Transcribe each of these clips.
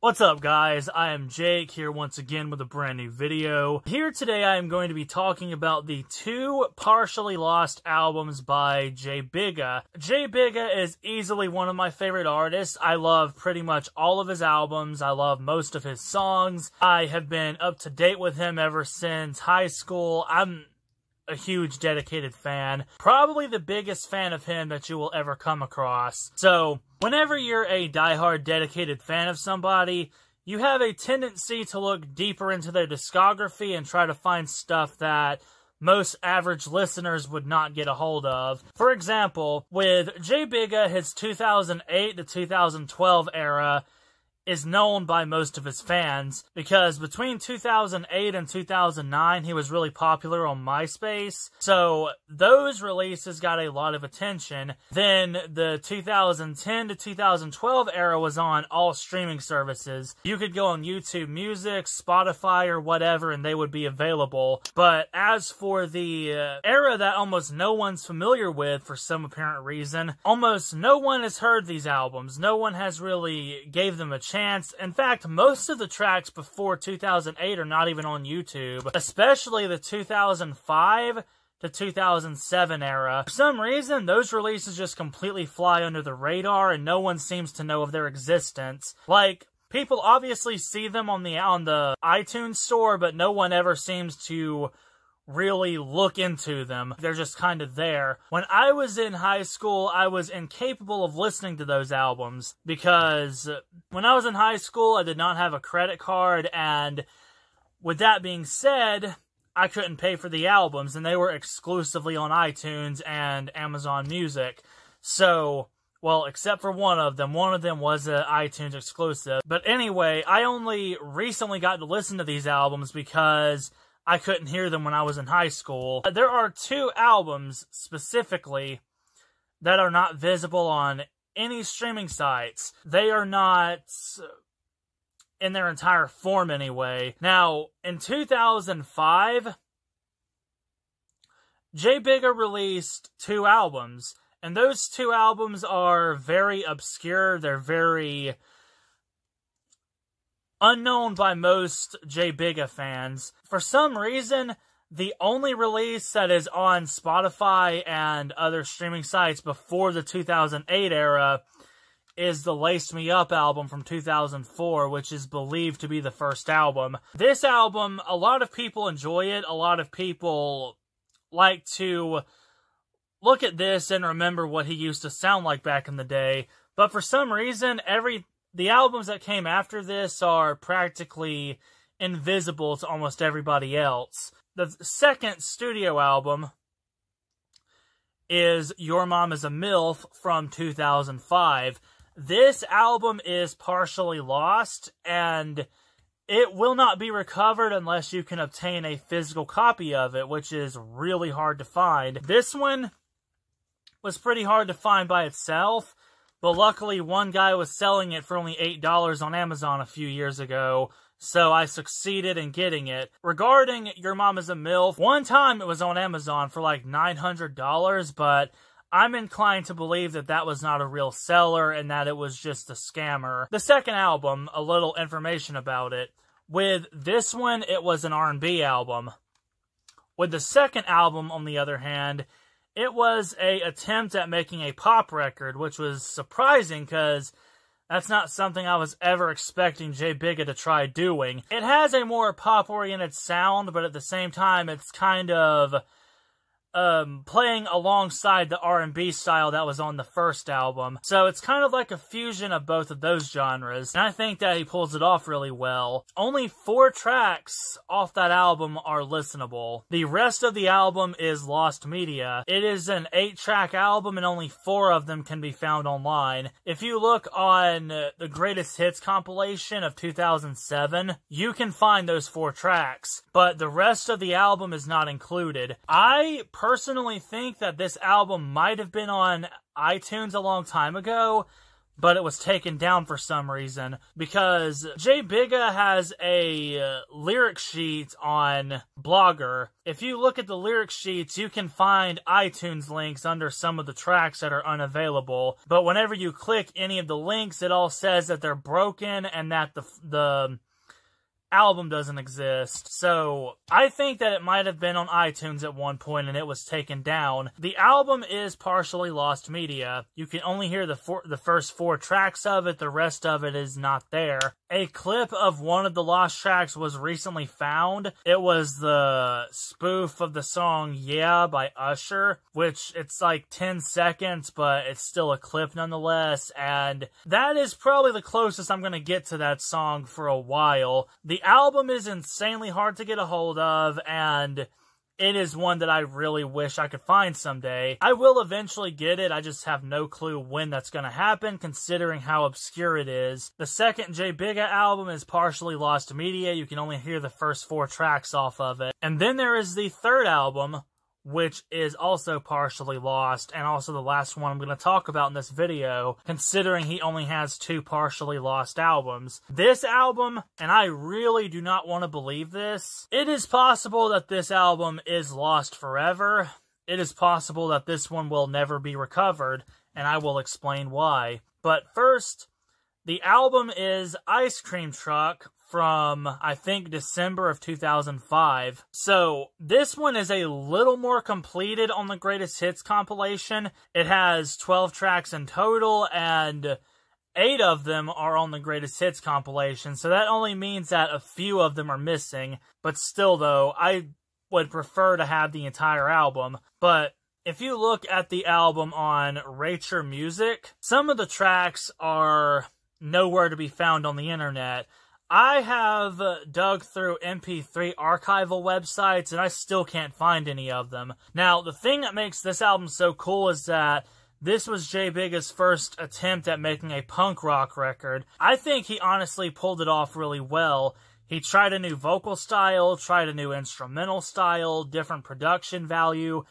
What's up, guys? I am Jake here once again with a brand new video. Here today I am going to be talking about the two partially lost albums by Bigga. Bigga is easily one of my favorite artists. I love pretty much all of his albums. I love most of his songs. I have been up to date with him ever since high school. I'm a huge dedicated fan. Probably the biggest fan of him that you will ever come across. So, whenever you're a diehard dedicated fan of somebody, you have a tendency to look deeper into their discography and try to find stuff that most average listeners would not get a hold of. For example, with Bigga, his 2008 to 2012 era is known by most of his fans, because between 2008 and 2009, he was really popular on MySpace, so those releases got a lot of attention. Then the 2010 to 2012 era was on all streaming services. You could go on YouTube Music, Spotify, or whatever, and they would be available. But as for the era that almost no one's familiar with for some apparent reason, almost no one has heard these albums. No one has really gave them a chance. In fact, most of the tracks before 2008 are not even on YouTube, especially the 2005 to 2007 era. For some reason, those releases just completely fly under the radar and no one seems to know of their existence. Like, people obviously see them on the iTunes store, but no one ever seems to really look into them. They're just kind of there. When I was in high school, I was incapable of listening to those albums because when I was in high school, I did not have a credit card, and with that being said, I couldn't pay for the albums, and they were exclusively on iTunes and Amazon Music. So, well, except for one of them was an iTunes exclusive. But anyway, I only recently got to listen to these albums because I couldn't hear them when I was in high school. There are two albums, specifically, that are not visible on any streaming sites. They are not in their entire form, anyway. Now, in 2005, Bigga released two albums, and those two albums are very obscure. They're very unknown by most Bigga fans. For some reason, the only release that is on Spotify and other streaming sites before the 2008 era is the Lace Me Up album from 2004, which is believed to be the first album. This album, a lot of people enjoy it. A lot of people like to look at this and remember what he used to sound like back in the day. But for some reason, the albums that came after this are practically invisible to almost everybody else. The second studio album is Your Mom is a MILF from 2005. This album is partially lost, and it will not be recovered unless you can obtain a physical copy of it, which is really hard to find. This one was pretty hard to find by itself, but luckily, one guy was selling it for only $8 on Amazon a few years ago, so I succeeded in getting it. Regarding Your Mom is a MILF, one time it was on Amazon for like $900, but I'm inclined to believe that that was not a real seller and that it was just a scammer. The second album, a little information about it. With this one, it was an R&B album. With the second album, on the other hand, it was an attempt at making a pop record, which was surprising because that's not something I was ever expecting Bigga to try doing. It has a more pop-oriented sound, but at the same time, it's kind of playing alongside the R&B style that was on the first album. So it's kind of like a fusion of both of those genres, and I think that he pulls it off really well. Only 4 tracks off that album are listenable. The rest of the album is lost media. It is an 8-track album, and only 4 of them can be found online. If you look on the Greatest Hits compilation of 2007, you can find those 4 tracks, but the rest of the album is not included. I personally think that this album might have been on iTunes a long time ago, but it was taken down for some reason, because J Bigga has a lyric sheet on Blogger. If you look at the lyric sheets, you can find iTunes links under some of the tracks that are unavailable, but whenever you click any of the links, it all says that they're broken and that the album doesn't exist. So I think that it might have been on iTunes at one point and it was taken down. The album is partially lost media. You can only hear the first 4 tracks of it. The rest of it is not there. A clip of one of the lost tracks was recently found. It was the spoof of the song Yeah by Usher, which it's like 10 seconds, but it's still a clip nonetheless, and that is probably the closest I'm going to get to that song for a while. The album is insanely hard to get a hold of, and it is one that I really wish I could find someday. I will eventually get it, I just have no clue when that's going to happen, considering how obscure it is. The second J Bigga album is partially lost media. You can only hear the first 4 tracks off of it. And then there is the third album, which is also partially lost, and also the last one I'm going to talk about in this video, considering he only has 2 partially lost albums. This album, and I really do not want to believe this, it is possible that this album is lost forever. It is possible that this one will never be recovered, and I will explain why. But first, the album is Ice Cream Truck from, I think, December of 2005. So, this one is a little more completed on the Greatest Hits compilation. It has 12 tracks in total, and 8 of them are on the Greatest Hits compilation, so that only means that a few of them are missing. But still, though, I would prefer to have the entire album. But if you look at the album on Rate Your Music, some of the tracks are nowhere to be found on the internet. I have dug through MP3 archival websites, and I still can't find any of them. Now, the thing that makes this album so cool is that this was J Bigga's first attempt at making a punk rock record. I think he honestly pulled it off really well. He tried a new vocal style, tried a new instrumental style, different production value,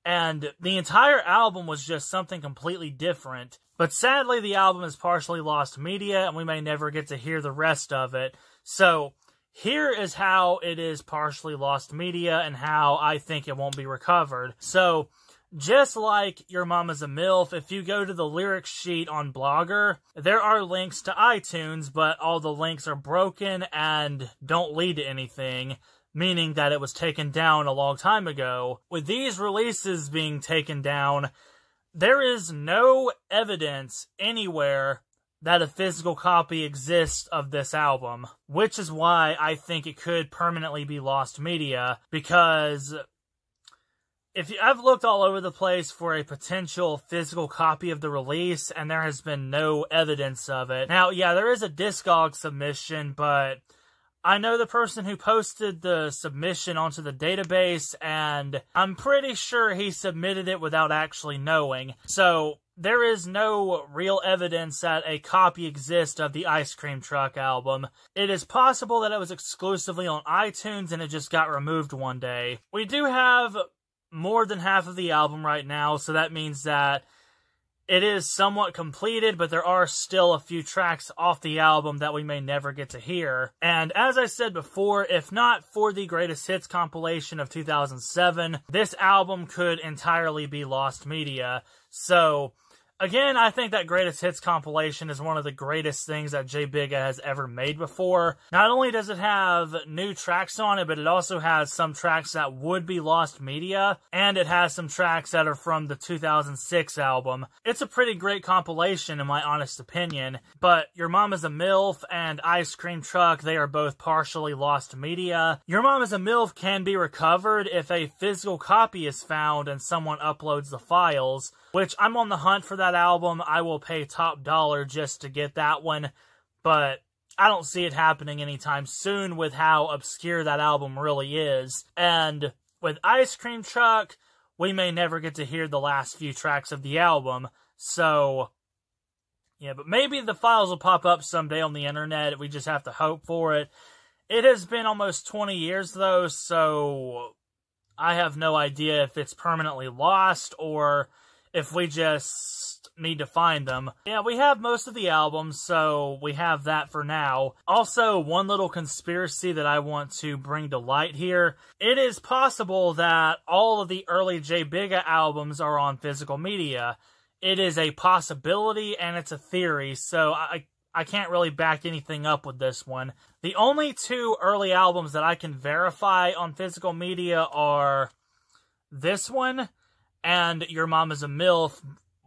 and the entire album was just something completely different. But sadly, the album is partially lost media, and we may never get to hear the rest of it. So, here is how it is partially lost media, and how I think it won't be recovered. So, just like Your Mama's a MILF, if you go to the lyrics sheet on Blogger, there are links to iTunes, but all the links are broken and don't lead to anything, meaning that it was taken down a long time ago. With these releases being taken down, there is no evidence anywhere that a physical copy exists of this album, which is why I think it could permanently be lost media, because I've looked all over the place for a potential physical copy of the release, and there has been no evidence of it. Now, yeah, there is a Discog submission, but I know the person who posted the submission onto the database, and I'm pretty sure he submitted it without actually knowing. So, there is no real evidence that a copy exists of the Ice Cream Truck album. It is possible that it was exclusively on iTunes and it just got removed one day. We do have more than half of the album right now, so that means that it is somewhat completed, but there are still a few tracks off the album that we may never get to hear. And as I said before, if not for the Greatest Hits compilation of 2007, this album could entirely be lost media. So, again, I think that Greatest Hits compilation is one of the greatest things that J Bigga has ever made before. Not only does it have new tracks on it, but it also has some tracks that would be lost media, and it has some tracks that are from the 2006 album. It's a pretty great compilation in my honest opinion, but Your Mama's a MILF and Ice Cream Truck, they are both partially lost media. Your Mama's a MILF can be recovered if a physical copy is found and someone uploads the files, which I'm on the hunt for that album. I will pay top dollar just to get that one, but I don't see it happening anytime soon with how obscure that album really is. And with Ice Cream Truck, we may never get to hear the last few tracks of the album, so yeah, but maybe the files will pop up someday on the internet. We just have to hope for it. It has been almost 20 years though, so I have no idea if it's permanently lost or if we just just need to find them. Yeah, we have most of the albums, so we have that for now. Also, one little conspiracy that I want to bring to light here. It is possible that all of the early J Bigga albums are on physical media. It is a possibility, and it's a theory, so I can't really back anything up with this one. The only two early albums that I can verify on physical media are this one and Your Mama's a MILF,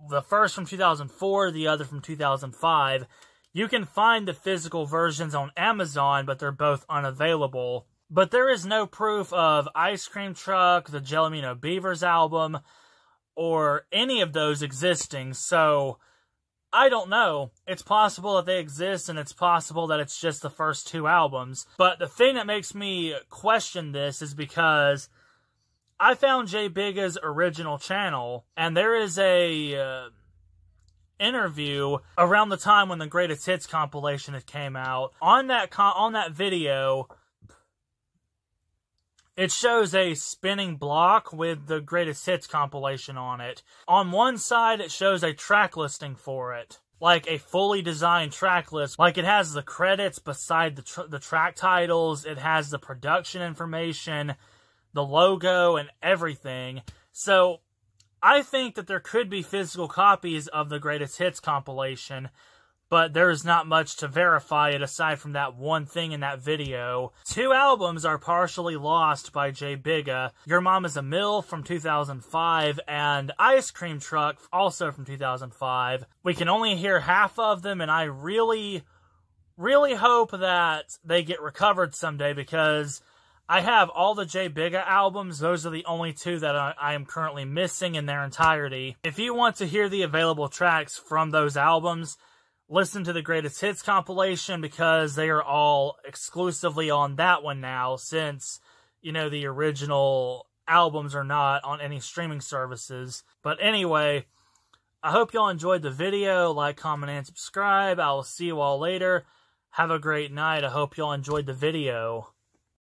the first from 2004, the other from 2005. You can find the physical versions on Amazon, but they're both unavailable. But there is no proof of Ice Cream Truck, the Jellimino Beavers album, or any of those existing, so I don't know. It's possible that they exist, and it's possible that it's just the first two albums. But the thing that makes me question this is because I found J Bigga's original channel, and there is a interview around the time when the Greatest Hits compilation had came out. On that video, it shows a spinning block with the Greatest Hits compilation on it. On one side, it shows a track listing for it, like a fully designed track list. Like, it has the credits beside the track titles, it has the production information, the logo, and everything. So, I think that there could be physical copies of the Greatest Hits compilation, but there's not much to verify it aside from that one thing in that video. Two albums are partially lost by J Bigga. Your Mama's a MILF from 2005 and Ice Cream Truck, also from 2005. We can only hear half of them, and I really, really hope that they get recovered someday, because I have all the J Bigga albums. Those are the only two that I am currently missing in their entirety. If you want to hear the available tracks from those albums, listen to the Greatest Hits compilation, because they are all exclusively on that one now, since, you know, the original albums are not on any streaming services. But anyway, I hope y'all enjoyed the video. Like, comment, and subscribe. I will see you all later. Have a great night. I hope y'all enjoyed the video.